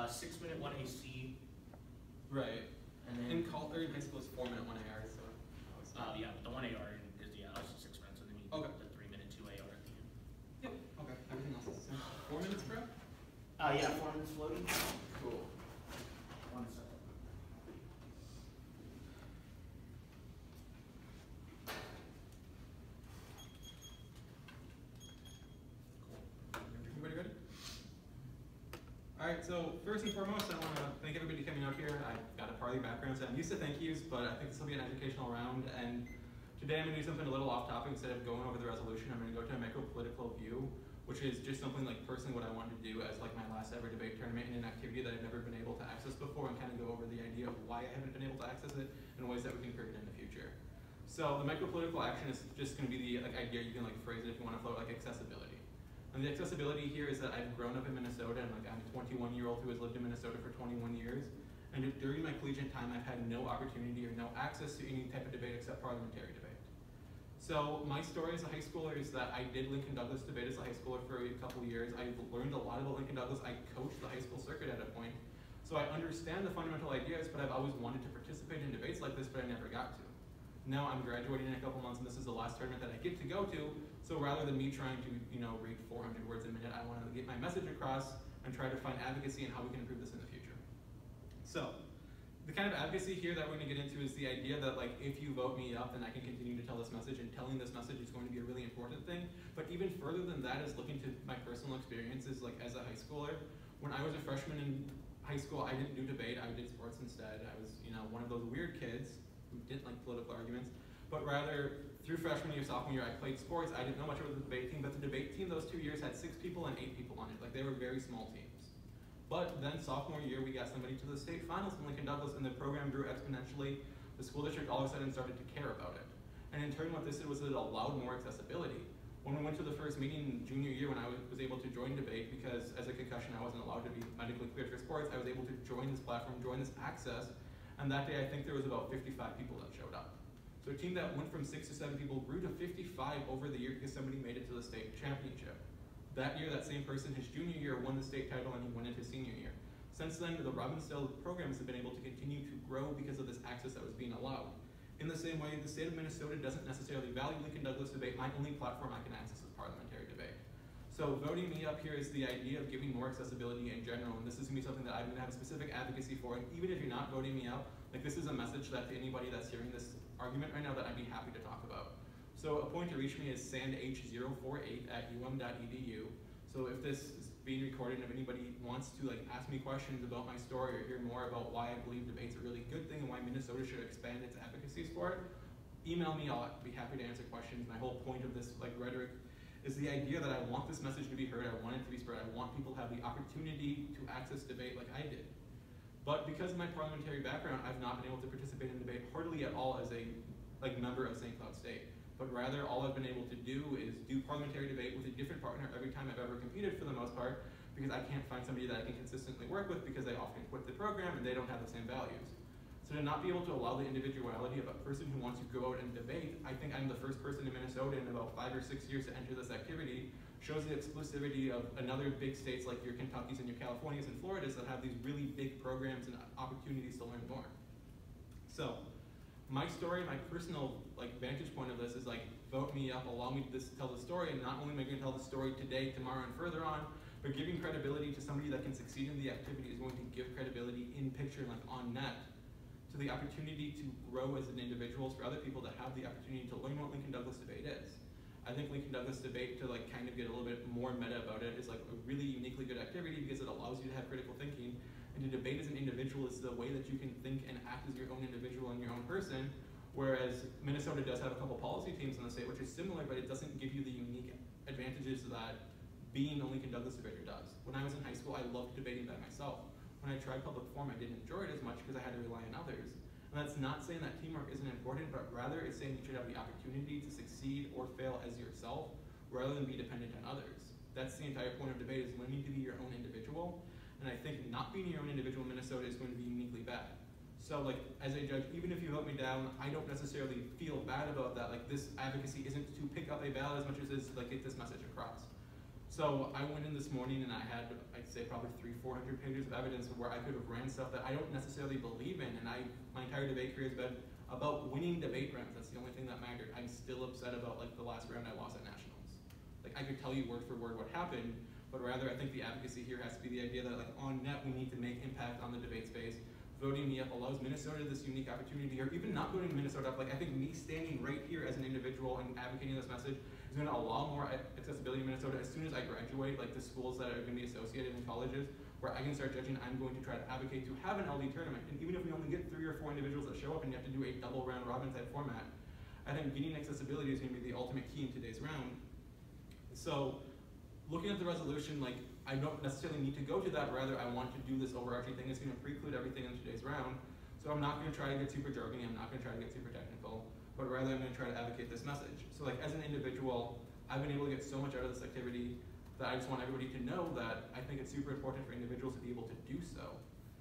6-minute 1AC. Right. And then In high school it's 4-minute 1AR, so. yeah, the 1AR is also 6 minutes, and then you Okay. the 3-minute 2AR at the end. Yep. Okay. Everything else is the same. 4 minutes, bro? Yeah, 4 minutes floating. Cool. 1 second. Everybody ready? Alright, so first and foremost, I want to thank everybody coming out here. I've got a party background, so I'm used to thank yous, but I think this will be an educational round. And today I'm going to do something a little off topic. Instead of going over the resolution, I'm going to go to a micro-political view, which is just something like personally what I wanted to do as like my last ever debate tournament in an activity that I've never been able to access before, and kind of go over the idea of why I haven't been able to access it and ways that we can improve it in the future. So the micro-political action is just going to be the idea, you can like phrase it if you want to float, like accessibility. And the accessibility here is that I've grown up in Minnesota, and like I'm a 21-year-old who has lived in Minnesota for 21 years. And during my collegiate time, I've had no opportunity or no access to any type of debate except parliamentary debate. So my story as a high schooler is that I did Lincoln Douglas debate as a high schooler for a couple of years. I've learned a lot about Lincoln Douglas. I coached the high school circuit at a point. So I understand the fundamental ideas, but I've always wanted to participate in debates like this, but I never got to. Now I'm graduating in a couple months, and this is the last tournament that I get to go to. So rather than me trying to, read 400 words a minute, I want to get my message across and try to find advocacy and how we can improve this in the future. So the kind of advocacy here that we're going to get into is the idea that like if you vote me up, then I can continue to tell this message, and telling this message is going to be a really important thing. But even further than that is looking to my personal experiences, like as a high schooler. When I was a freshman in high school, I didn't do debate. I did sports instead. I was, one of those weird kids who didn't like political arguments, but rather through freshman year, sophomore year, I played sports. I didn't know much about the debate team, but the debate team those 2 years had 6 people and 8 people on it. Like they were very small teams. But then sophomore year, we got somebody to the state finals in Lincoln Douglas, and the program grew exponentially. The school district all of a sudden started to care about it. And in turn, what this did was it allowed more accessibility. When we went to the first meeting junior year, when I was able to join debate, because as a concussion, I wasn't allowed to be medically cleared for sports, I was able to join this platform, join this access. And that day, I think there was about 55 people that showed up. So a team that went from 6 to 7 people grew to 55 over the year because somebody made it to the state championship. That year, that same person, his junior year, won the state title, and he went into his senior year. Since then, the Robbinsdale programs have been able to continue to grow because of this access that was being allowed. In the same way, the state of Minnesota doesn't necessarily value Lincoln Douglas debate. My only platform I can access is parliamentary debate. So voting me up here is the idea of giving more accessibility in general, and this is going to be something that I'm going to have a specific advocacy for. And even if you're not voting me up, like this is a message that to anybody that's hearing this argument right now that I'd be happy to talk about. So a point to reach me is sandh048@um.edu. So if this is being recorded, and if anybody wants to ask me questions about my story or hear more about why I believe debate's a really good thing and why Minnesota should expand its advocacy for it, email me. I'll be happy to answer questions. My whole point of this rhetoric is the idea that I want this message to be heard. I want it to be spread. I want people to have the opportunity to access debate like I did. But because of my parliamentary background, I've not been able to participate in debate hardly at all as a member of St. Cloud State. But rather, all I've been able to do is do parliamentary debate with a different partner every time I've ever competed for the most part, because I can't find somebody that I can consistently work with because they often quit the program and they don't have the same values. So to not be able to allow the individuality of a person who wants to go out and debate, I think I'm the first person in Minnesota in about 5 or 6 years to enter this activity, shows the exclusivity of another big states like your Kentuckys and your Californias and Floridas that have these really big programs and opportunities to learn more. So my story, my personal vantage point of this is vote me up, allow me to tell the story, and not only am I going to tell the story today, tomorrow, and further on, but giving credibility to somebody that can succeed in the activity is going to give credibility in picture, on net, to the opportunity to grow as an individual for other people that have the opportunity to learn what Lincoln Douglas debate is. I think Lincoln Douglas debate, to kind of get a little bit more meta about it, is a really uniquely good activity because it allows you to have critical thinking, and to debate as an individual is the way that you can think and act as your own individual and your own person, whereas Minnesota does have a couple policy teams in the state which is similar, but it doesn't give you the unique advantages that being a Lincoln Douglas debater does. When I was in high school, I loved debating by myself. When I tried public forum, I didn't enjoy it as much because I had to rely on others. And that's not saying that teamwork isn't important, but rather it's saying you should have the opportunity to succeed or fail as yourself rather than be dependent on others. That's the entire point of debate, is learning to be your own individual. And I think not being your own individual in Minnesota is going to be uniquely bad. So as a judge, even if you vote me down, I don't necessarily feel bad about that. This advocacy isn't to pick up a ballot as much as it is get this message across. So I went in this morning and I had, I'd say probably 300-400 pages of evidence where I could have ran stuff that I don't necessarily believe in, and my entire debate career has been about winning debate rounds. That's the only thing that mattered. I'm still upset about like the last round I lost at nationals. Like I could tell you word for word what happened, but rather I think the advocacy here has to be the idea that like on net we need to make impact on the debate space. Voting me up allows Minnesota this unique opportunity, or even not voting Minnesota up. Like I think me standing right here as an individual and advocating this message is going to allow more accessibility in Minnesota. As soon as I graduate, like the schools that are going to be associated in colleges, where I can start judging, I'm going to try to advocate to have an LD tournament. And even if we only get 3 or 4 individuals that show up and you have to do a double round robin type format, I think getting accessibility is going to be the ultimate key in today's round. So looking at the resolution, like I don't necessarily need to go to that, rather I want to do this overarching thing. It's going to preclude everything in today's round. So I'm not going to try to get super jargony, I'm not going to try to get super technical, but rather I'm going to try to advocate this message. So like as an individual, I've been able to get so much out of this activity that I just want everybody to know that I think it's super important for individuals to be able to do so.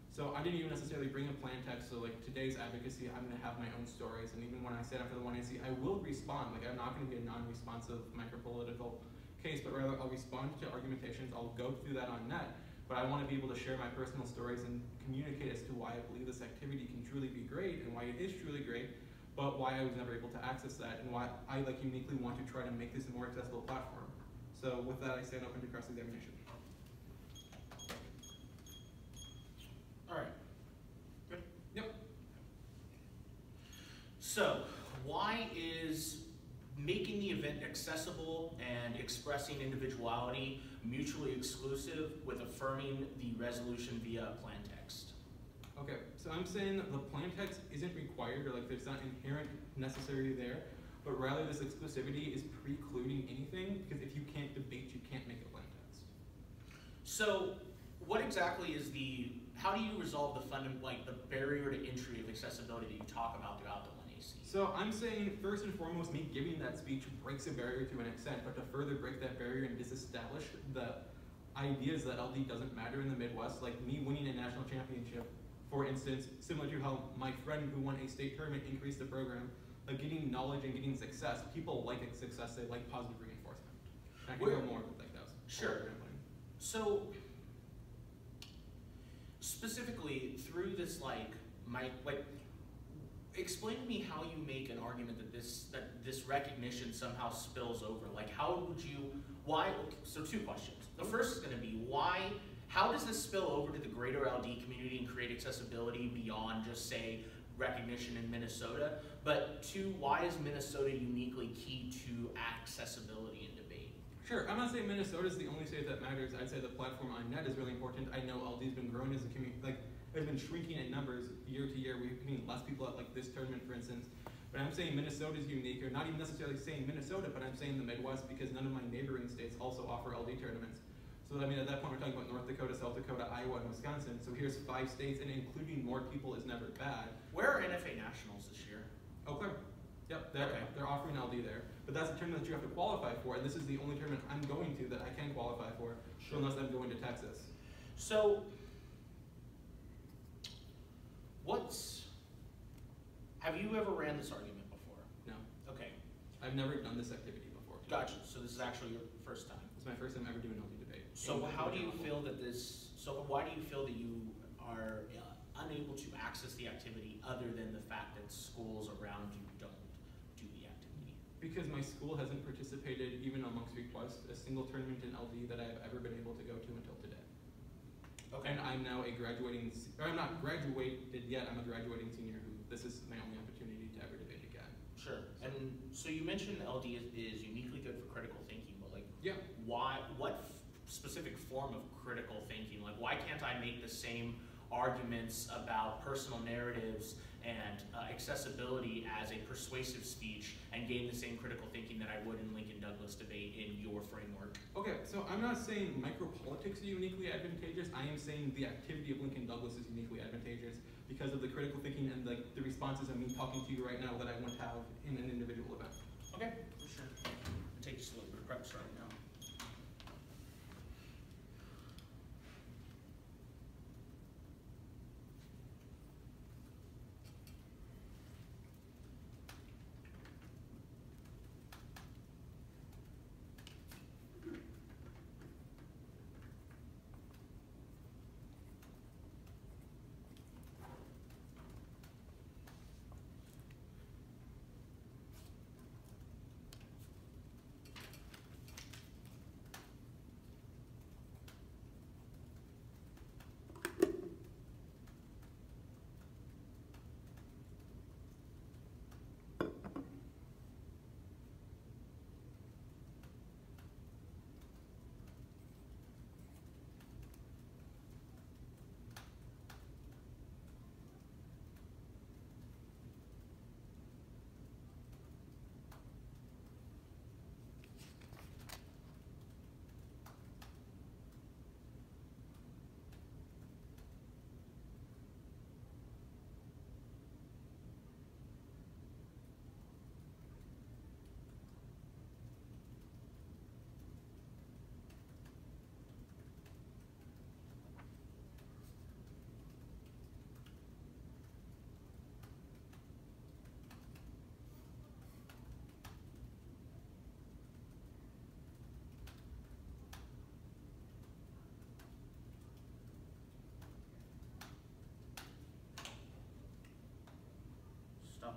So I didn't even necessarily bring a plan text, so like today's advocacy, I'm going to have my own stories, and even when I stand up for the 1AC, I will respond. Like I'm not going to be a non-responsive micropolitical case, but rather I'll respond to argumentations, I'll go through that on net, but I want to be able to share my personal stories and communicate as to why I believe this activity can truly be great and why it is truly great, but why I was never able to access that and why I like uniquely want to try to make this a more accessible platform. So with that, I stand open to cross-examination. All right. Good. Yep. So, why is making the event accessible and expressing individuality mutually exclusive with affirming the resolution via plain text? Okay, so I'm saying that the plain text isn't required, or like there's not inherent necessary there, but rather this exclusivity is precluding anything, because if you can't debate, you can't make a plain text. So, what exactly is how do you resolve the barrier to entry of accessibility that you talk about throughout the 1AC? So I'm saying, first and foremost, me giving that speech breaks a barrier to an extent, but to further break that barrier and disestablish the ideas that LD doesn't matter in the Midwest, like me winning a national championship, for instance, similar to how my friend who won a state tournament increased the program, like getting knowledge and getting success. People like success, they like positive reinforcement. And I can go more with like those. Sure. So, specifically through this explain to me how you make an argument that this recognition somehow spills over. Like so 2 questions. The first is going to be how does this spill over to the greater LD community and create accessibility beyond just say recognition in Minnesota? But 2, why is Minnesota uniquely key to accessibility in debate? Sure, I'm not saying Minnesota is the only state that matters. I'd say the platform on net is really important. I know LD's been growing as a community, like it's been shrinking in numbers year to year. We've seen less people at like this tournament, for instance. But I'm saying Minnesota is unique, or not even necessarily saying Minnesota, but I'm saying the Midwest because none of my neighboring states also offer LD tournaments. So I mean, at that point, we're talking about North Dakota, South Dakota, Iowa, and Wisconsin. So here's 5 states, and including more people is never bad. Where are NFA Nationals this year? Eau Claire. Yep, they're offering LD there. But that's a tournament that you have to qualify for, and this is the only tournament I'm going to that I can qualify for, sure. Unless I'm going to Texas. So, have you ever ran this argument before? No. Okay. I've never done this activity before. Gotcha, so this is actually your first time. It's my first time ever doing LD debate. So why do you feel that you are unable to access the activity other than the fact that schools around you don't do the activity? Because my school hasn't participated, even amongst requests, a single tournament in LD that I've ever been able to go to until today. Okay. And I'm now I'm not graduated yet, I'm a graduating senior who, this is my only opportunity to ever debate again. Sure, and so you mentioned LD is uniquely good for critical thinking, but like, yeah. What specific form of critical thinking? Like, why can't I make the same arguments about personal narratives and accessibility as a persuasive speech and gain the same critical thinking that I would in Lincoln Douglas debate in your framework? Okay, so I'm not saying micropolitics are uniquely advantageous. I am saying the activity of Lincoln Douglas is uniquely advantageous because of the critical thinking and the responses of me talking to you right now that I wouldn't have in an individual event. Okay, for sure. It takes a little bit of prep starting now.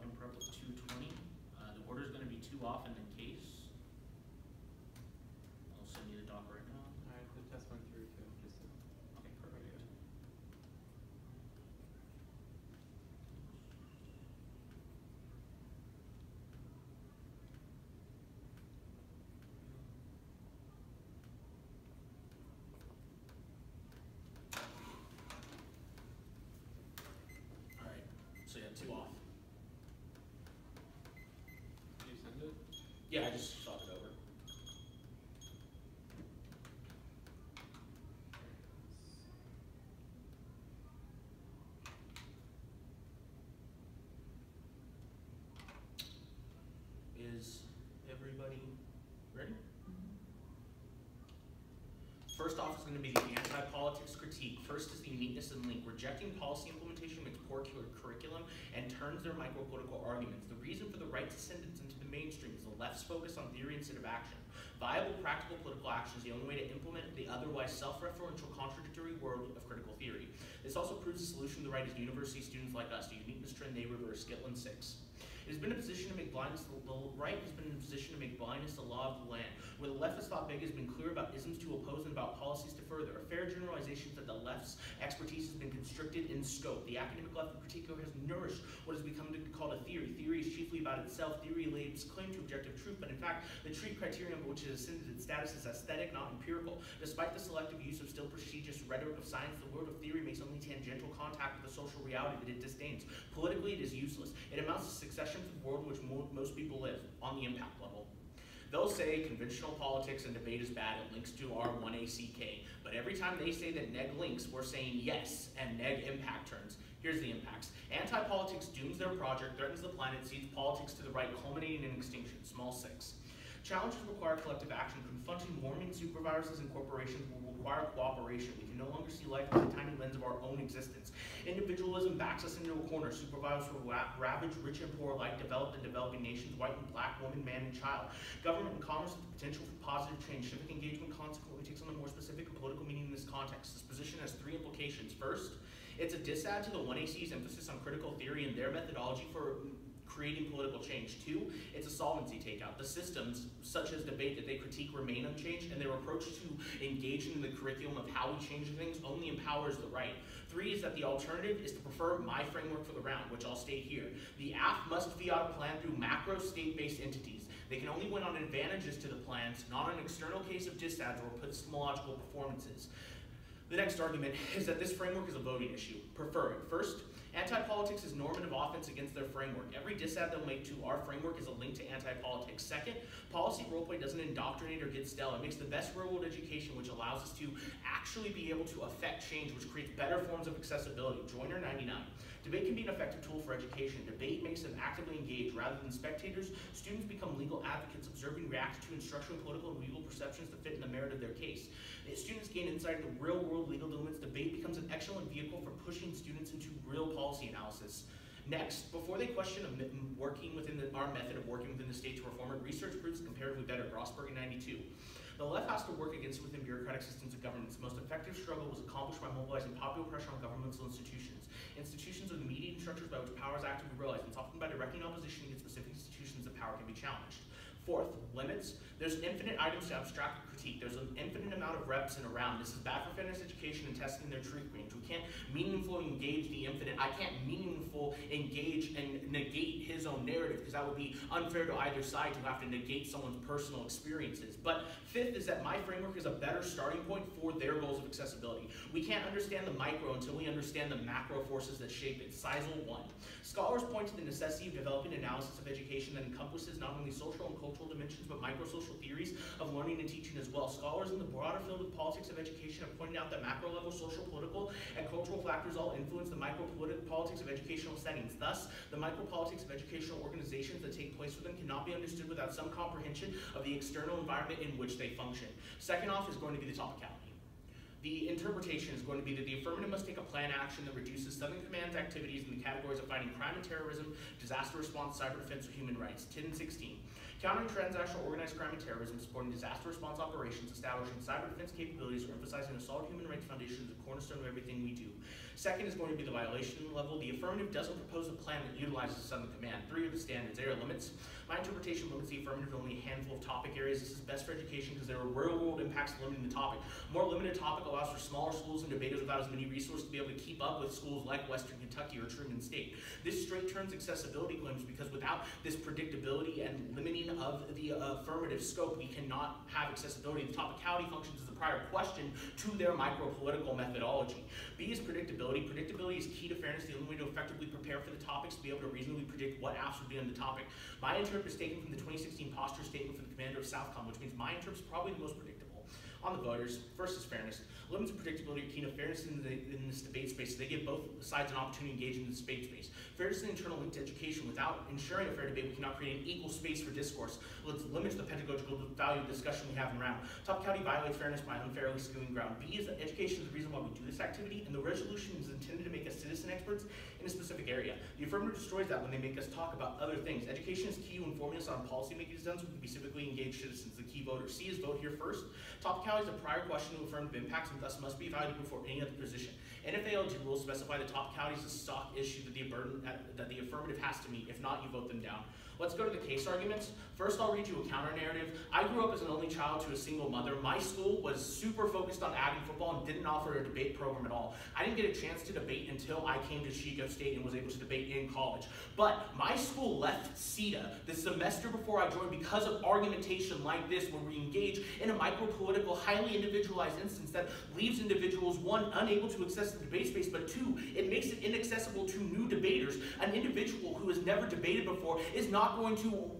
document prep with 220. The order is going to be 2 off and then case. I'll send you the doc right now. Alright, the test went through too, just so. Okay, perfect. All right, so yeah, 2 off. Did you send it? Yeah, I just shot it over. Is everybody ready? First off is going to be the anti-politics critique. First is the uniqueness and link. Rejecting policy implementation makes poor curriculum and turns their micropolitical arguments. The reason for the right's ascendance into the mainstream is the left's focus on theory instead of action. Viable, practical political action is the only way to implement the otherwise self-referential, contradictory world of critical theory. This also proves the solution to the right is university students like us. The uniqueness trend they reverse. Gitlin 6. It has been a position to make blindness, the right has been in a position to make blindness the law of the land. Where the left has thought big has been clear about isms to oppose and about policies to further. A fair generalization is that the left's expertise has been constricted in scope. The academic left in particular has nourished what has become called a theory. Theory is chiefly about itself. Theory lays claim to objective truth, but in fact, the true criterion by which it has ascended its status is aesthetic, not empirical. Despite the selective use of still prestigious rhetoric of science, the world of theory makes only tangential contact with the social reality that it disdains. Politically, it is useless. It amounts to successions of the world in which most people live, on the impact level. They'll say conventional politics and debate is bad, it links to our 1ACK, but every time they say that neg links, we're saying yes, and neg impact turns. Here's the impacts. Anti-politics dooms their project, threatens the planet, seeds politics to the right, culminating in extinction, small 6. Challenges require collective action. Confronting warming superviruses and corporations will require cooperation. We can no longer see life through the tiny lens of our own existence. Individualism backs us into a corner. Superviruses will ravage rich and poor alike, developed and developing nations, white and black, woman, man, and child. Government and commerce have the potential for positive change. Civic engagement consequently takes on a more specific and political meaning in this context. This position has 3 implications. First, it's a dissad to the 1AC's emphasis on critical theory and their methodology for creating political change. 2, it's a solvency takeout. The systems, such as debate, that they critique remain unchanged, and their approach to engaging in the curriculum of how we change things only empowers the right. 3 is that the alternative is to prefer my framework for the round, which I'll state here. The AF must fiat a plan through macro state-based entities. They can only win on advantages to the plans, not on an external case of dissads or epistemological performances. The next argument is that this framework is a voting issue. Prefer it. First, anti-politics is normative offense against their framework. Every dissad they'll make to our framework is a link to anti-politics. Second, policy roleplay doesn't indoctrinate or get stale. It makes the best real-world education, which allows us to actually be able to affect change, which creates better forms of accessibility. Joiner 99. Debate can be an effective tool for education. Debate makes them actively engaged. Rather than spectators, students become legal advocates, observing, reacting to, and structuring political and legal perceptions to fit in the merit of their case. Students gain insight into real-world legal dilemmas. Debate becomes an excellent vehicle for pushing students into real policy analysis. Next, before they question working within our method of working within the state to reform it, research proves comparatively better. Grossberg in 92. The left has to work against it within bureaucratic systems of government. Its most effective struggle was accomplished by mobilizing popular pressure on governmental institutions. Institutions are the mediating structures by which power is actively realized, and it's often by directing opposition against specific institutions that power can be challenged. Fourth, limits. There's infinite items to abstract and critique. There's an infinite amount of reps in a round. This is bad for fairness education and testing their truth range. We can't meaningfully engage the infinite. I can't meaningfully engage and negate his own narrative, because that would be unfair to either side to have to negate someone's personal experiences. But fifth is that my framework is a better starting point for their goals of accessibility. We can't understand the micro until we understand the macro forces that shape it. Sizal 1. Scholars point to the necessity of developing analysis of education that encompasses not only social and cultural dimensions, but microsocial theories of learning and teaching as well. Scholars in the broader field of politics of education have pointed out that macro-level social, political, and cultural factors all influence the micro-politics of educational settings. Thus, the micro-politics of educational organizations that take place within cannot be understood without some comprehension of the external environment in which they function. Second off is going to be the topicality. The interpretation is going to be that the affirmative must take a planned action that reduces Southern Command's activities in the categories of fighting crime and terrorism, disaster response, cyber defense, or human rights. 10 and 16. Countering transnational organized crime and terrorism, supporting disaster response operations, establishing cyber defense capabilities, or emphasizing a solid human rights foundation is the cornerstone of everything we do. Second is going to be the violation level. The affirmative doesn't propose a plan that utilizes Southern Command. 3 are the standards. They are limits. My interpretation limits the affirmative to only a handful of topic areas. This is best for education because there are real-world impacts limiting the topic. More limited topic allows for smaller schools and debaters without as many resources to be able to keep up with schools like Western Kentucky or Truman State. This straight turns accessibility claims because without this predictability and limiting of the affirmative scope, we cannot have accessibility. The topicality functions as the prior question to their micro-political methodology. B is predictability. Predictability is key to fairness. The only way to effectively prepare for the topics to be able to reasonably predict what apps would be on the topic. My interp is taken from the 2016 posture statement for the commander of Southcom, which means my interp is probably the most predictable. On the voters, first is fairness. Limits of predictability are key to fairness in this debate space. So they give both sides an opportunity to engage in this debate space. Fairness is an internal link to education. Without ensuring a fair debate, we cannot create an equal space for discourse. Let's limit the pedagogical value of discussion we have in round. Topicality violates fairness by unfairly skewing ground. B is that education is the reason why we do this activity, and the resolution is intended to make us citizen experts in a specific area. The affirmative destroys that when they make us talk about other things. Education is key to informing us on policy making done, so we can be civically engaged citizens, the key voter. C is vote here first. Topicality is a prior question to affirmative impacts and thus must be evaluated before any other position. NFALG rules specify the topicality is a stock issue that the affirmative has to meet. If not, you vote them down. Let's go to the case arguments. First, I'll read you a counter narrative. I grew up as an only child to a single mother. My school was super focused on ag and football and didn't offer a debate program at all. I didn't get a chance to debate until I came to Chico State and was able to debate in college. But my school left CETA the semester before I joined because of argumentation like this, where we engage in a micro-political, highly individualized instance that leaves individuals, one, unable to access the debate space, but two, it makes it inaccessible to new debaters. An individual who has never debated before is not going to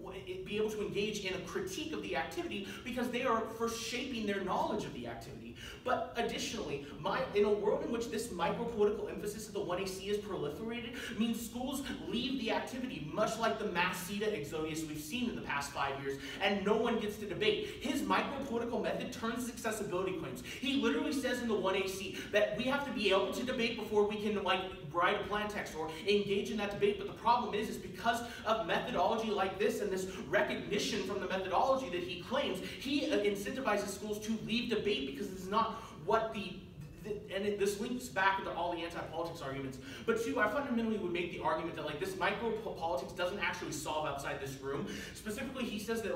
be able to engage in a critique of the activity because they are first shaping their knowledge of the activity. But additionally, in a world in which this micro-political emphasis of the 1AC is proliferated, means schools leave the activity, much like the mass CETA exodus we've seen in the past 5 years, and no one gets to debate. His micro-political method turns his accessibility claims. He literally says in the 1AC that we have to be able to debate before we can write a plan text or engage in that debate. But the problem is and because of methodology like this and this recognition from the methodology that he claims, he incentivizes schools to leave debate because this is not what this links back into all the anti-politics arguments. But two, I fundamentally would make the argument that this micro-politics doesn't actually solve outside this room. Specifically, he says that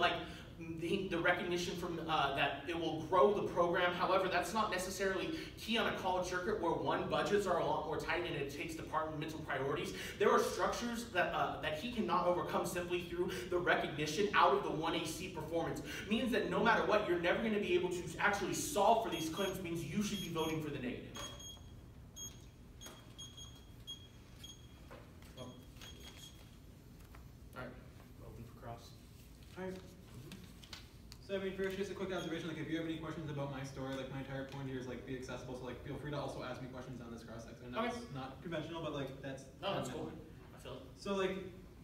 the recognition from that it will grow the program. However, that's not necessarily key on a college circuit where budgets are a lot more tight and it takes departmental priorities. There are structures that he cannot overcome simply through the recognition out of the 1AC performance. Means that no matter what, you're never going to be able to actually solve for these claims. Means you should be voting for the negative. All right, open for cross. All right. So first, just a quick observation, if you have any questions about my story, my entire point here is be accessible, so feel free to also ask me questions on this cross-section. I know it's not conventional, but that's that's cool. I feel it. So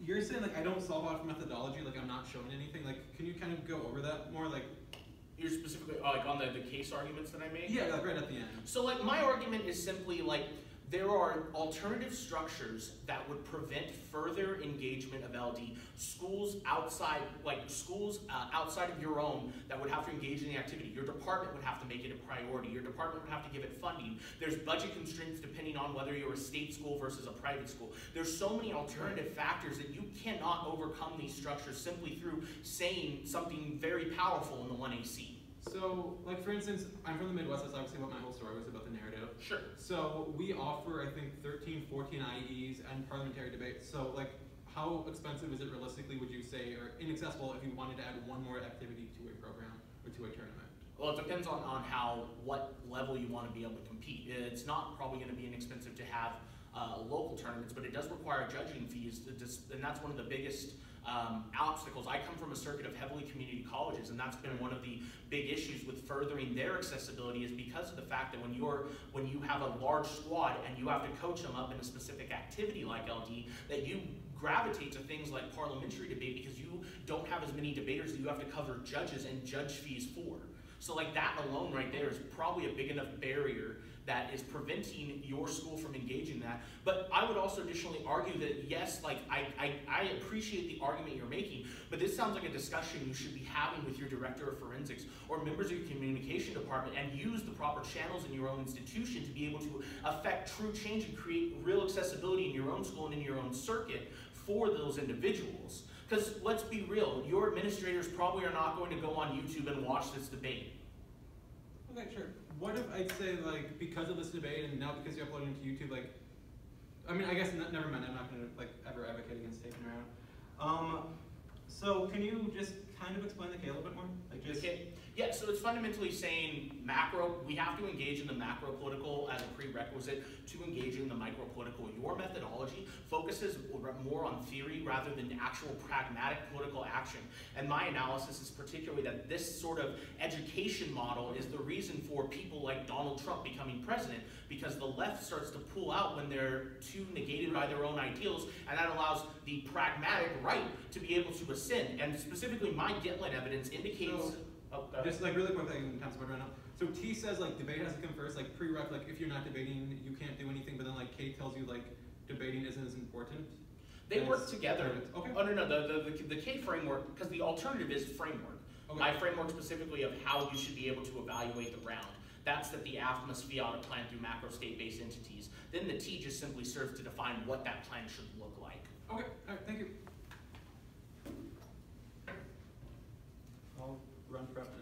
you're saying I don't solve off methodology, I'm not showing anything, can you kind of go over that more, You're specifically on the case arguments that I made? Yeah, right at the end. So my argument is simply there are alternative structures that would prevent further engagement of LD. Schools outside, outside of your own that would have to engage in the activity. Your department would have to make it a priority. Your department would have to give it funding. There's budget constraints depending on whether you're a state school versus a private school. There's so many alternative factors that you cannot overcome these structures simply through saying something very powerful in the 1AC. So, for instance, I'm from the Midwest, that's obviously what my whole story was about, the narrative. Sure. So, we offer, I think, 13, 14 IEs and parliamentary debates. So, how expensive is it realistically, would you say, or inaccessible if you wanted to add one more activity to a program or to a tournament? Well, it depends on what level you want to be able to compete. It's not probably going to be inexpensive to have local tournaments, but it does require judging fees, and that's one of the biggest obstacles. I come from a circuit of heavily community colleges, and that's been one of the big issues with furthering their accessibility is because of the fact that when you have a large squad and you have to coach them up in a specific activity like LD, that you gravitate to things like parliamentary debate because you don't have as many debaters that you have to cover judges and judge fees for. So that alone right there is probably a big enough barrier that is preventing your school from engaging in that. But I would also additionally argue that yes, like I appreciate the argument you're making, but this sounds like a discussion you should be having with your director of forensics or members of your communication department, and use the proper channels in your own institution to be able to affect true change and create real accessibility in your own school and in your own circuit for those individuals. Because let's be real, your administrators probably are not going to go on YouTube and watch this debate. Okay, sure. What if I'd say, like, because of this debate and now because you're uploading to YouTube, like, I mean, I guess, never mind, I'm not going to, like, ever advocate against taking her out. So can you just kind of explain the K a little bit more? Like, just... Okay. Yeah, so it's fundamentally saying we have to engage in the macro political as a prerequisite to engaging in the micro political. Your methodology focuses more on theory rather than actual pragmatic political action. And my analysis is particularly that this sort of education model is the reason for people like Donald Trump becoming president, because the left starts to pull out when they're too negated by their own ideals, and that allows the pragmatic right to be able to ascend. And specifically, my Gitlin evidence indicates... Just like really quick thing, time spot right now. So T says like debate has to come first, like prereq, like if you're not debating, you can't do anything. But then like K tells you like debating isn't as important. They work together. Okay. Oh no, the K framework, because the alternative is framework. Okay. My framework specifically of how you should be able to evaluate the round. That's that the AF must be audit plan through macro state-based entities. Then the T just simply serves to define what that plan should look like. Okay. All right. Thank you. I'll run prep now.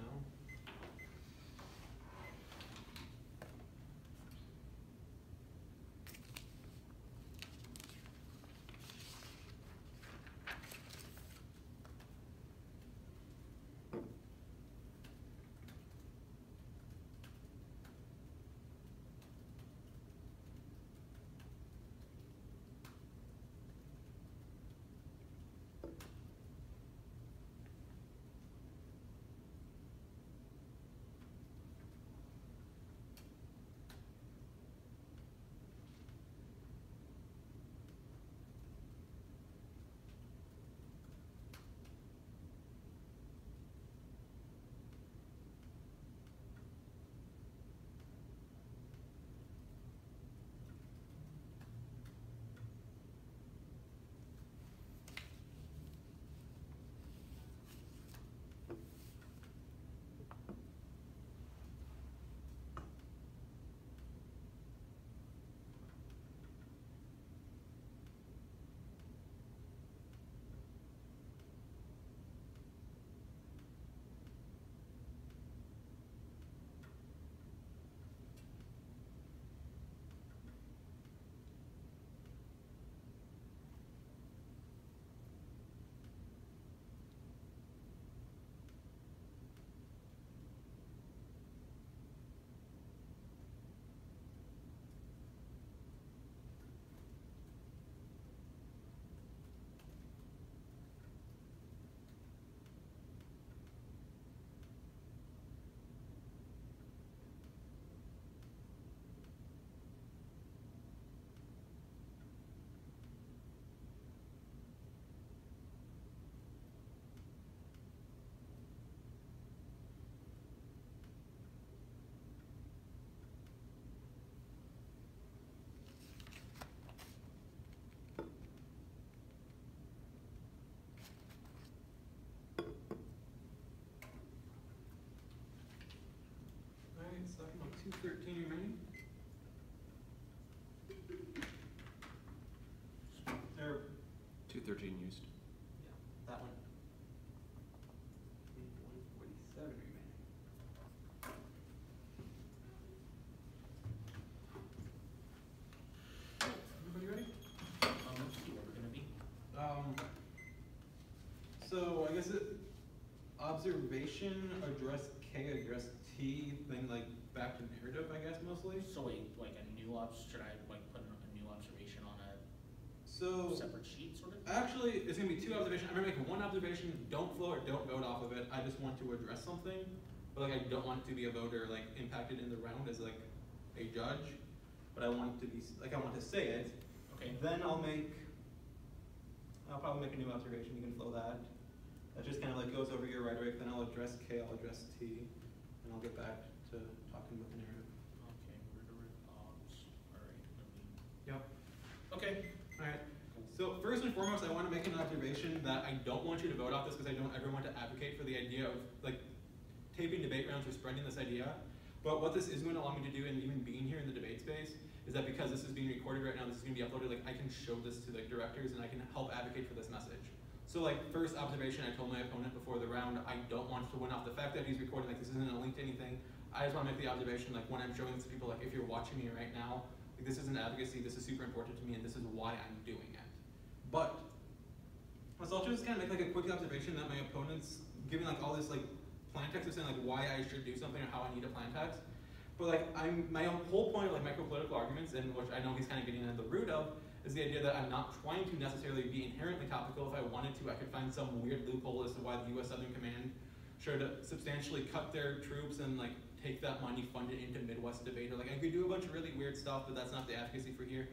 Second on 213 remaining. There. 213 used. Yeah, that one. 147 remaining. Everybody ready? Let's see where we're gonna be. So I guess observation, address K, address T, then like back to narrative, I guess mostly. So wait, like a new should I like put a new observation on a separate sheet sort of? Actually, it's gonna be two observations. I'm gonna make one observation, don't flow or don't vote off of it. I just want to address something, but like I don't want it to be a voter like impacted in the round as like a judge, but I want it to be like I want to say it. Okay. Then I'll probably make a new observation. You can flow that. That just kind of like goes over your rhetoric. Then I'll address K, I'll address T, and I'll get back to talking about the narrative. Okay, Okay. Alright. So first and foremost, I want to make an observation that I don't want you to vote off this because I don't ever want to advocate for the idea of like taping debate rounds or spreading this idea. But what this is going to allow me to do, and even being here in the debate space, is that because this is being recorded right now, this is going to be uploaded, like I can show this to the directors and I can help advocate for this message. So like first observation, I told my opponent before the round, I don't want to win off the fact that he's recording, like this isn't a link to anything. I just want to make the observation, like when I'm showing this to people, like if you're watching me right now, like this is an advocacy, this is super important to me, and this is why I'm doing it. But let's also just kind of make like a quick observation that my opponent's giving like all this like plan text of saying like why I should do something or how I need a plan text. But like my whole point of like micropolitical arguments, and which I know he's kind of getting at the root of, is the idea that I'm not trying to necessarily be inherently topical. If I wanted to, I could find some weird loophole as to why the U.S. Southern Command should substantially cut their troops and like take that money, fund it into Midwest debate. Or like I could do a bunch of really weird stuff, but that's not the advocacy for here.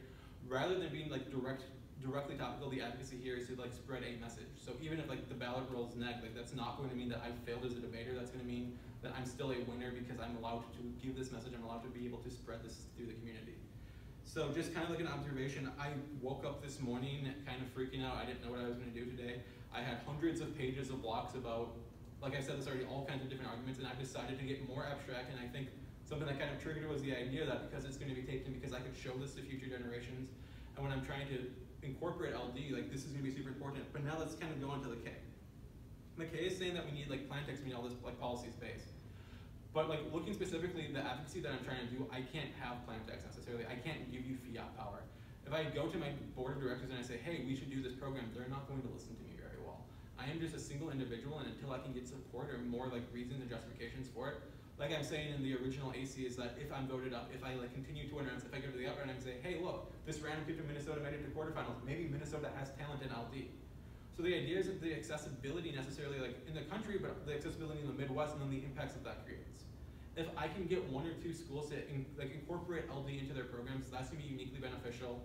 Rather than being like directly topical, the advocacy here is to like spread a message. So even if like the ballot rolls neg, like that's not going to mean that I failed as a debater. That's going to mean that I'm still a winner because I'm allowed to give this message. I'm allowed to be able to spread this through the community. So just kind of like an observation, I woke up this morning kind of freaking out. I didn't know what I was going to do today. I had hundreds of pages of blocks about, like I said, there's already all kinds of different arguments, and I decided to get more abstract. And I think something that kind of triggered was the idea that because it's going to be taped and because I could show this to future generations, and when I'm trying to incorporate LD, like this is going to be super important. But now let's kind of go on to the K. The K is saying that we need like plan text, we need all this like policy space. But like looking specifically the advocacy that I'm trying to do, I can't have plan text necessarily. I can't give you fiat power. If I go to my board of directors and I say, hey, we should do this program, they're not going to listen to me very well. I am just a single individual, and until I can get support or more like reasons and justifications for it, like I'm saying in the original AC, is that if I'm voted up, if I like continue to win rounds, if I go to the out round and say, hey, look, this random kid from Minnesota made it to quarterfinals, maybe Minnesota has talent in LD. So the idea isn't the accessibility necessarily like in the country, but the accessibility in the Midwest and then the impacts that that creates. If I can get one or two schools to incorporate LD into their programs, that's going to be uniquely beneficial.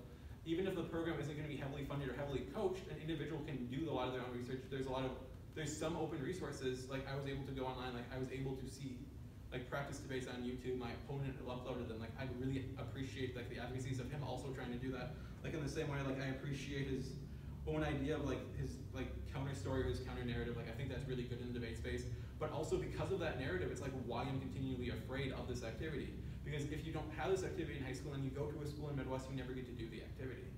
Even if the program isn't going to be heavily funded or heavily coached, an individual can do a lot of their own research. There's some open resources. Like I was able to go online, like I was able to see like practice debates on YouTube. My opponent uploaded them. Like I really appreciate like the advocacies of him also trying to do that. Like in the same way, like I appreciate his own idea of like his like counter story or his counter narrative. Like I think that's really good in the debate space. But also because of that narrative, it's like why I'm continually afraid of this activity. Because if you don't have this activity in high school and you go to a school in Midwest, you never get to do the activity.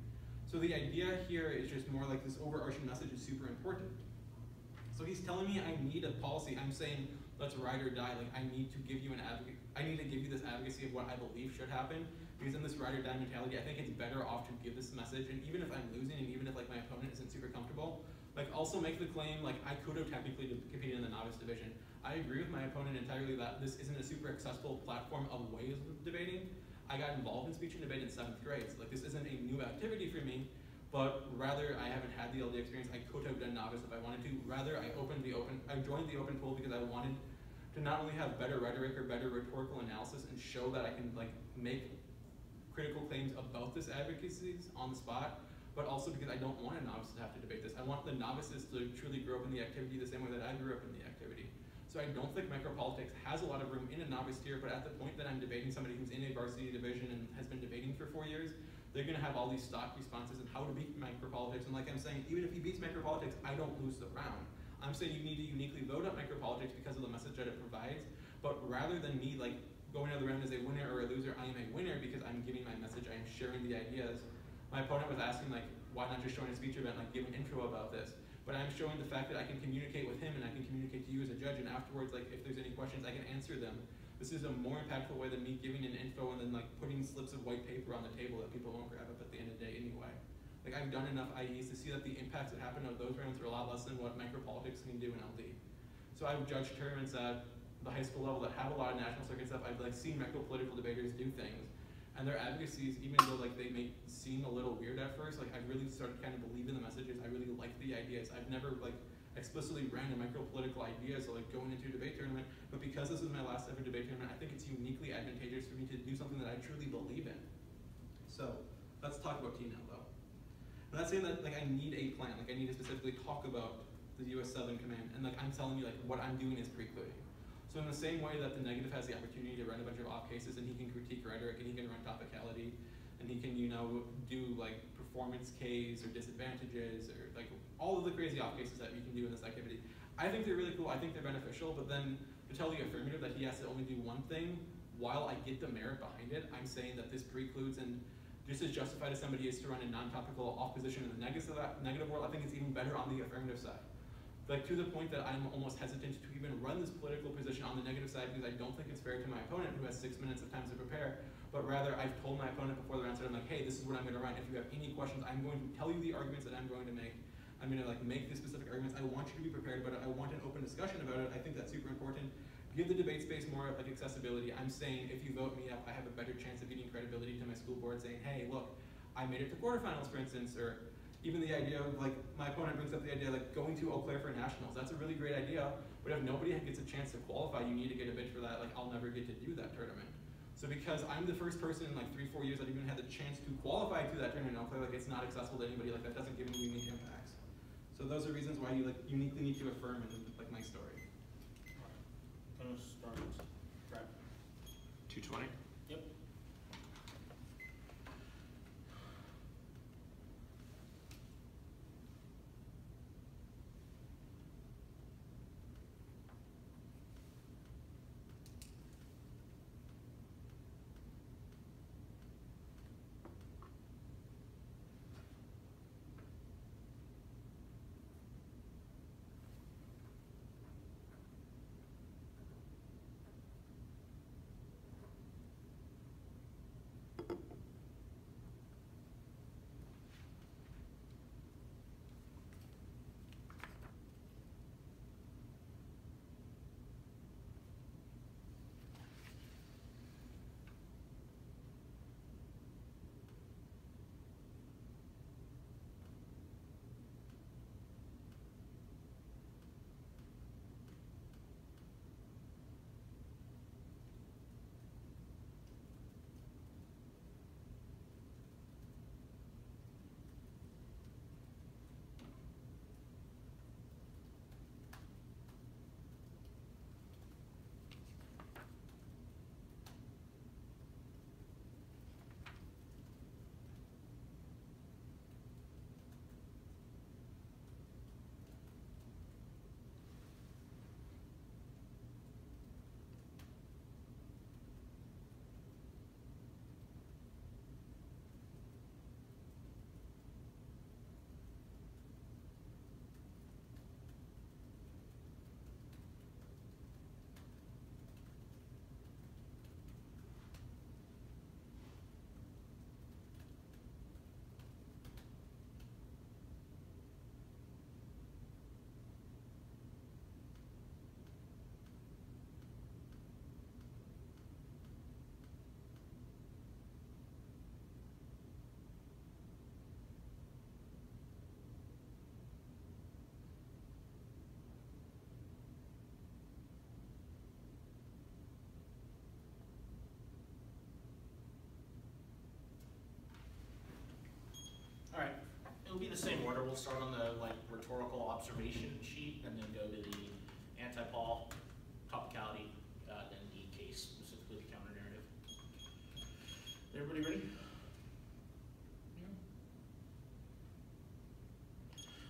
So the idea here is just more like this overarching message is super important. So he's telling me I need a policy. I'm saying let's ride or die. Like I need to give you an advocate. I need to give you this advocacy of what I believe should happen. Because in this ride or die mentality, I think it's better off to give this message. And even if I'm losing, and even if like my opponent isn't super comfortable, like also make the claim like I could have technically competed in the novice division. I agree with my opponent entirely that this isn't a super accessible platform of ways of debating. I got involved in speech and debate in 7th grade. So like this isn't a new activity for me, but rather I haven't had the LD experience. I could have done novice if I wanted to. Rather I joined the open pool because I wanted to not only have better rhetoric or better rhetorical analysis and show that I can like make critical claims about this advocacies on the spot, but also because I don't want a novice to have to debate this. I want the novices to truly grow up in the activity the same way that I grew up in the activity. So I don't think micropolitics has a lot of room in a novice tier, but at the point that I'm debating somebody who's in a varsity division and has been debating for 4 years, they're gonna have all these stock responses on how to beat micropolitics. And like I'm saying, even if he beats micropolitics, I don't lose the round. I'm saying you need to uniquely vote up micropolitics because of the message that it provides, but rather than me like going out of the round as a winner or a loser, I am a winner because I'm giving my message, I am sharing the ideas. My opponent was asking like, why not just join a speech event, like give an intro about this? But I'm showing the fact that I can communicate with him and I can communicate to you as a judge, and afterwards, like if there's any questions, I can answer them. This is a more impactful way than me giving an info and then like putting slips of white paper on the table that people won't grab up at the end of the day anyway. Like I've done enough IEs to see that the impacts that happen of those rounds are a lot less than what micropolitics can do in LD. So I've judged tournaments at the high school level that have a lot of national circuit stuff. I've like seen micropolitical debaters do things, and their advocacies, even though like they may seem a little weird at first, like I've really started kind of believing the messages. I really like the ideas. I've never like explicitly ran a micropolitical idea, so like going into a debate tournament, but because this is my last ever debate tournament, I think it's uniquely advantageous for me to do something that I truly believe in. So let's talk about T now though. I'm not saying that like I need a plan, like I need to specifically talk about the U.S. Southern Command, and like I'm telling you like what I'm doing is precluding. So in the same way that the negative has the opportunity to run a bunch of off cases and he can critique rhetoric and he can run topicality and he can, do like performance Ks or disadvantages or like all of the crazy off cases that you can do in this activity. I think they're really cool, I think they're beneficial, but then to tell the affirmative that he has to only do one thing, while I get the merit behind it, I'm saying that this precludes and just as justified as somebody is to run a non-topical off position in the negative world, I think it's even better on the affirmative side. Like to the point that I'm almost hesitant to even run this political position on the negative side because I don't think it's fair to my opponent who has 6 minutes of time to prepare, but rather I've told my opponent before the round started, I'm like, hey, this is what I'm going to run. If you have any questions, I'm going to tell you the arguments that I'm going to make. I'm going to like make the specific arguments. I want you to be prepared about it. I want an open discussion about it. I think that's super important. Give the debate space more like accessibility. I'm saying if you vote me up, I have a better chance of getting credibility to my school board saying, hey, look, I made it to quarterfinals, for instance, or even the idea of like, my opponent brings up the idea like going to Eau Claire for nationals. That's a really great idea, but if nobody gets a chance to qualify, you need to get a bid for that. Like I'll never get to do that tournament. So because I'm the first person in like 3-4 years that even had the chance to qualify to that tournament in Eau Claire, like it's not accessible to anybody, like that doesn't give me unique impacts. So those are reasons why you like uniquely need to affirm in like my story. I'm gonna start. Right. 220? Yep. All right, it'll be the same order. We'll start on the like rhetorical observation sheet, and then go to the anti-Paul, topicality, then the case, specifically the counter narrative. Everybody ready?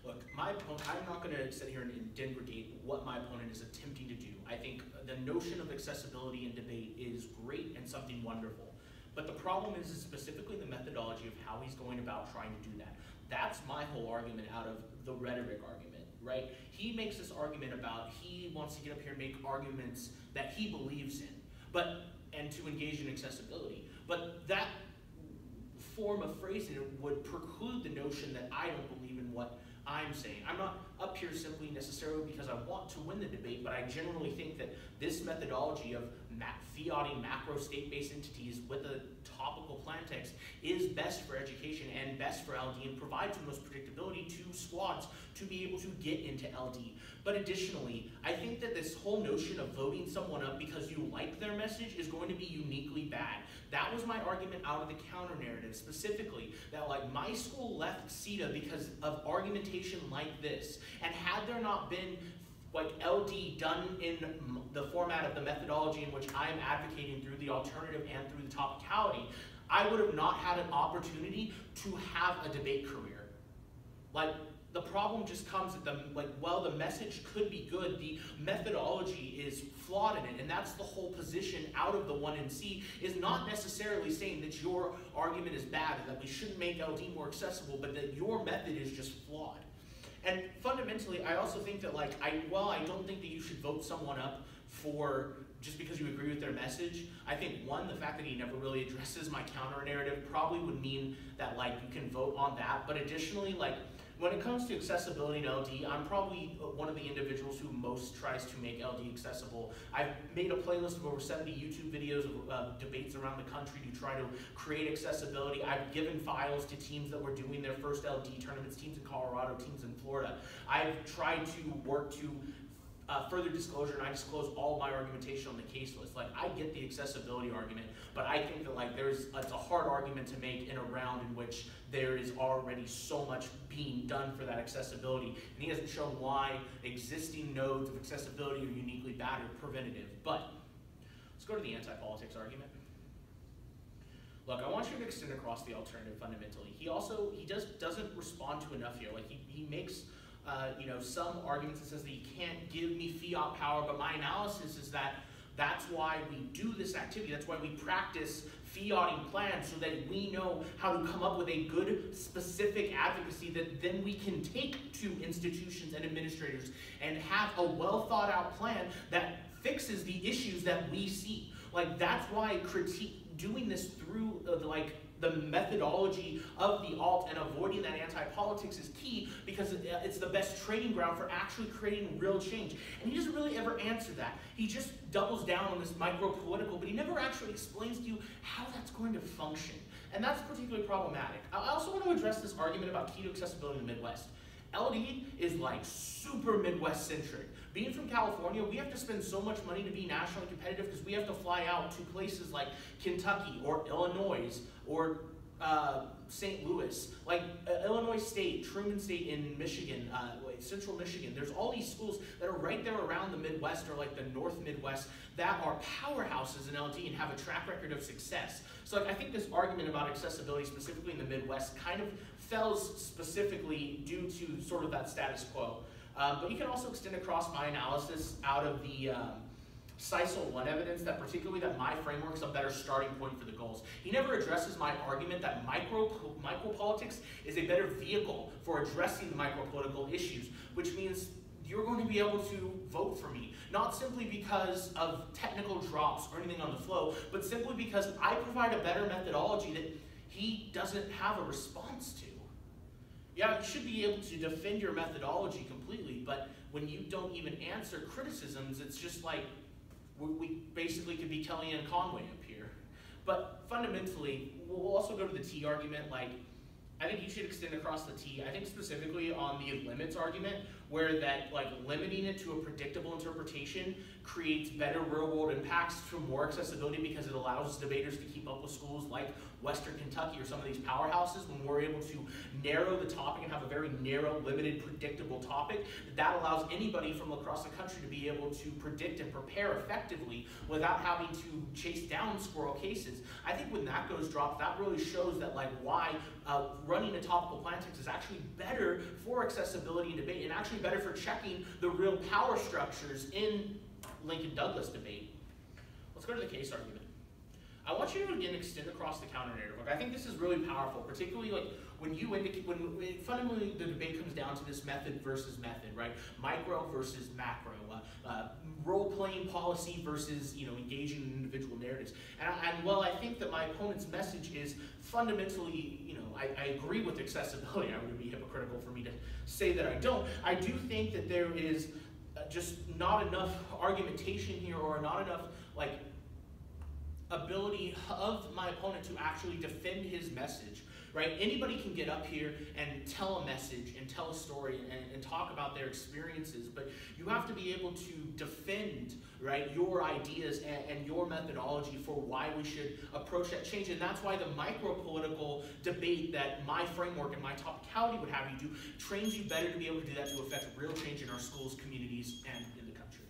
Look, my opponent, I'm not going to sit here and denigrate what my opponent is attempting to do. I think the notion of accessibility in debate is great and something wonderful. But the problem is specifically the methodology of how he's going about trying to do that. That's my whole argument out of the rhetoric argument, right? He makes this argument about he wants to get up here and make arguments that he believes in, and to engage in accessibility. But that form of phrasing would preclude the notion that I don't believe in what I'm saying. I'm not up here simply necessarily because I want to win the debate, but I generally think that this methodology of fiating macro state-based entities with a topical plan text is best for education and best for LD and provides the most predictability to squads to be able to get into LD. But additionally, I think that this whole notion of voting someone up because you like their message is going to be uniquely bad. That was my argument out of the counter narrative, specifically that like my school left CETA because of argumentation like this, and had there not been like LD done in the format of the methodology in which I am advocating through the alternative and through the topicality, I would have not had an opportunity to have a debate career. Like, the problem just comes at the message could be good, the methodology is flawed in it, and that's the whole position out of the 1NC, is not necessarily saying that your argument is bad and that we shouldn't make LD more accessible, but that your method is just flawed. And fundamentally, I also think that I don't think that you should vote someone up for just because you agree with their message. I think, one, the fact that he never really addresses my counter narrative probably would mean that you can vote on that. But additionally, when it comes to accessibility in LD, I'm probably one of the individuals who most tries to make LD accessible. I've made a playlist of over 70 YouTube videos of debates around the country to try to create accessibility. I've given files to teams that were doing their first LD tournaments, teams in Colorado, teams in Florida. I've tried to work to further disclosure, and I disclose all my argumentation on the case list. I get the accessibility argument, but I think that it's a hard argument to make in a round in which there is already so much being done for that accessibility, and he hasn't shown why existing nodes of accessibility are uniquely bad or preventative. But let's go to the anti-politics argument. Look, I want you to extend across the alternative fundamentally. He doesn't respond to enough here. He makes some arguments that says that you can't give me fiat power, but my analysis is that that's why we do this activity. That's why we practice fiating plans, so that we know how to come up with a good, specific advocacy that then we can take to institutions and administrators and have a well thought out plan that fixes the issues that we see. That's why doing this through the methodology of the alt and avoiding that anti-politics is key, because it's the best training ground for actually creating real change. And he doesn't really ever answer that. He just doubles down on this micro-political, but he never actually explains to you how that's going to function. And that's particularly problematic. I also want to address this argument about keto accessibility in the Midwest. LD is super Midwest-centric. Being from California, we have to spend so much money to be nationally competitive because we have to fly out to places like Kentucky or Illinois or St. Louis, Illinois State, Truman State in Michigan, Central Michigan. There's all these schools that are right there around the Midwest, or the North Midwest, that are powerhouses in LD and have a track record of success. So I think this argument about accessibility, specifically in the Midwest, kind of fails specifically due to sort of that status quo. But you can also extend across my analysis out of the CISL 1 evidence that my framework's a better starting point for the goals. He never addresses my argument that micropolitics is a better vehicle for addressing the micropolitical issues, which means you're going to be able to vote for me, not simply because of technical drops or anything on the flow, but simply because I provide a better methodology that he doesn't have a response to. Yeah, you should be able to defend your methodology completely, but when you don't even answer criticisms, it's just we basically could be Kellyanne Conway up here. But fundamentally, we'll also go to the T argument. I think you should extend across the T. I think specifically on the limits argument, where that limiting it to a predictable interpretation creates better real-world impacts for more accessibility, because it allows debaters to keep up with schools like Western Kentucky or some of these powerhouses. When we're able to narrow the topic and have a very narrow, limited, predictable topic, that allows anybody from across the country to be able to predict and prepare effectively without having to chase down squirrel cases. I think when that goes dropped, that really shows that why running a topical plan text is actually better for accessibility and debate, and actually better for checking the real power structures in Lincoln-Douglas debate. Let's go to the case argument. I want you to again extend across the counter narrative. I think this is really powerful, particularly when fundamentally the debate comes down to this method versus method, right? Micro versus macro, role-playing policy versus engaging in individual narratives. And while I think that my opponent's message is fundamentally, I agree with accessibility. I would be hypocritical for me to say that I don't. I do think that there is just not enough argumentation here, or not enough ability of my opponent to actually defend his message, right? Anybody can get up here and tell a message and tell a story and talk about their experiences, but you have to be able to defend, right, your ideas and your methodology for why we should approach that change. And that's why the micro-political debate that my framework and my topicality would have you do trains you better to be able to do that, to affect real change in our schools, communities, and in the country.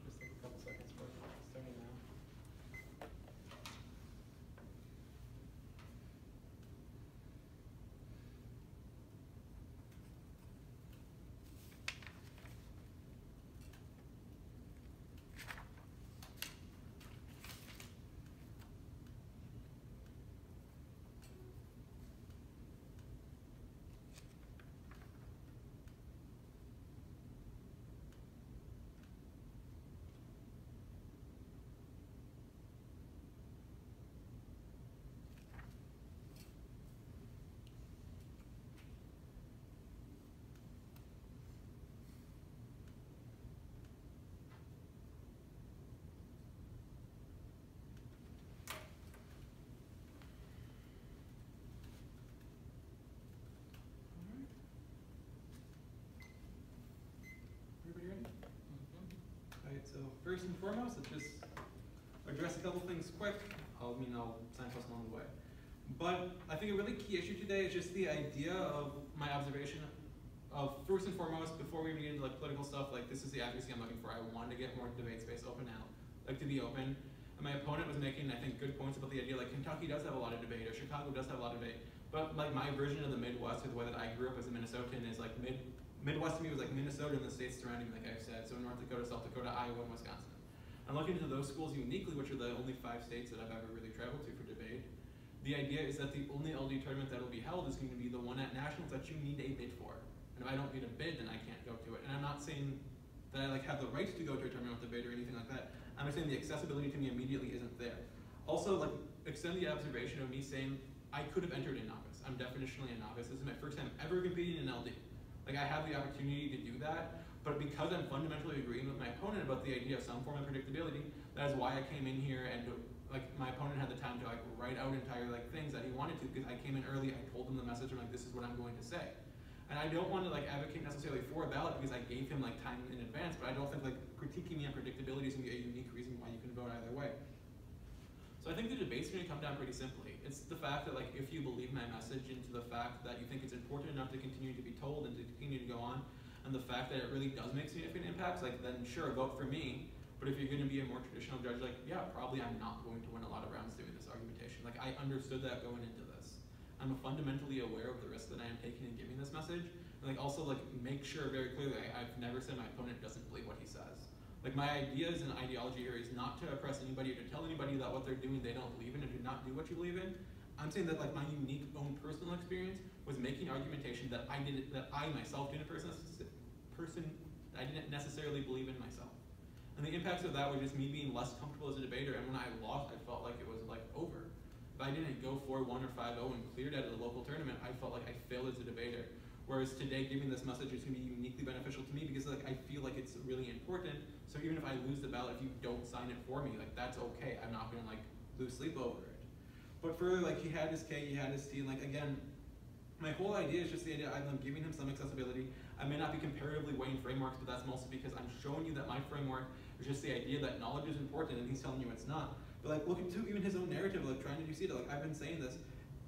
Just take a couple seconds for it. Starting now. so first and foremost, let's just address a couple things quick. I'll signpost along the way. But I think a really key issue today is just the idea of my observation of, first and foremost, before we even get into like political stuff, like this is the advocacy I'm looking for. I want to get more debate space open now, like to be open. And my opponent was making, I think, good points about the idea like Kentucky does have a lot of debate, or Chicago does have a lot of debate. But like my version of the Midwest, or the way that I grew up as a Minnesotan, is like Midwest to me was like Minnesota and the states surrounding me, like I've said. So North Dakota, South Dakota, Iowa, and Wisconsin. I'm looking into those schools uniquely, which are the only 5 states that I've ever really traveled to for debate. The idea is that the only LD tournament that will be held is going to be the one at nationals that you need a bid for. And if I don't get a bid, then I can't go to it. And I'm not saying that I like have the right to go to a tournament with a bid or anything like that. I'm just saying the accessibility to me immediately isn't there. Also, like, extend the observation of me saying I could have entered in novice. I'm definitionally a novice. This is my first time ever competing in LD. Like, I have the opportunity to do that, but because I'm fundamentally agreeing with my opponent about the idea of some form of predictability, that is why I came in here, and like my opponent had the time to like write out entire like things that he wanted to, because I came in early, I told him the message, I'm like, this is what I'm going to say. And I don't want to like advocate necessarily for a ballot because I gave him like time in advance, but I don't think like critiquing me on predictability is going to be a unique reason why you can vote either way. So I think the debate's going to come down pretty simply. It's the fact that like if you believe my message into the fact that you think it's important enough to continue to be told and to continue to go on, and the fact that it really does make significant impacts, like then sure, vote for me. But if you're going to be a more traditional judge, like yeah, probably I'm not going to win a lot of rounds doing this argumentation. Like I understood that going into this. I'm fundamentally aware of the risk that I am taking in giving this message. And like also like make sure very clearly, I've never said my opponent doesn't believe what he says. Like my ideas and ideology here is not to oppress anybody or to tell anybody that what they're doing they don't believe in and do not do what you believe in. I'm saying that like my unique own personal experience was making argumentation that I myself didn't I didn't necessarily believe in myself. And the impacts of that were just me being less comfortable as a debater, and when I lost, I felt like it was like over. If I didn't go 4-1 or 5-0 and cleared out of the local tournament, I felt like I failed as a debater. Whereas today, giving this message is going to be uniquely beneficial to me because like I feel like it's really important. So even if I lose the ballot, if you don't sign it for me, like that's okay. I'm not going to like lose sleep over it. But further, like he had his K, he had his T, and like again, my whole idea is just the idea I'm giving him some accessibility. I may not be comparatively weighing frameworks, but that's mostly because I'm showing you that my framework is just the idea that knowledge is important, and he's telling you it's not. But like look into even his own narrative, like trying to do it. Like I've been saying this.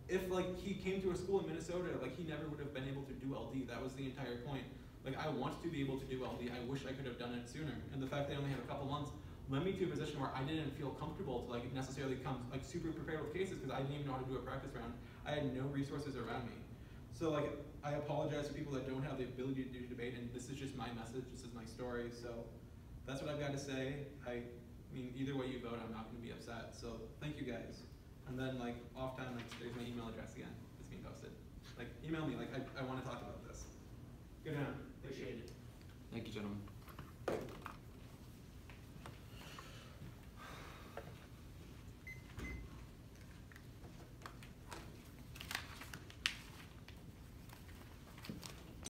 If like he came to a school in Minnesota, like he never would have been able to do LD. That was the entire point. Like I want to be able to do LD. I wish I could have done it sooner. And the fact that I only have a couple months led me to a position where I didn't feel comfortable to like necessarily come like super prepared with cases because I didn't even know how to do a practice round. I had no resources around me. So like I apologize for people that don't have the ability to do debate, and this is just my message, this is my story. So that's what I've got to say. I mean, either way you vote, I'm not going to be upset. So thank you guys. And then like off time, like there's my email address again. It's being posted. Like email me. Like I want to talk about this. Good night. Appreciate it. Thank you, gentlemen.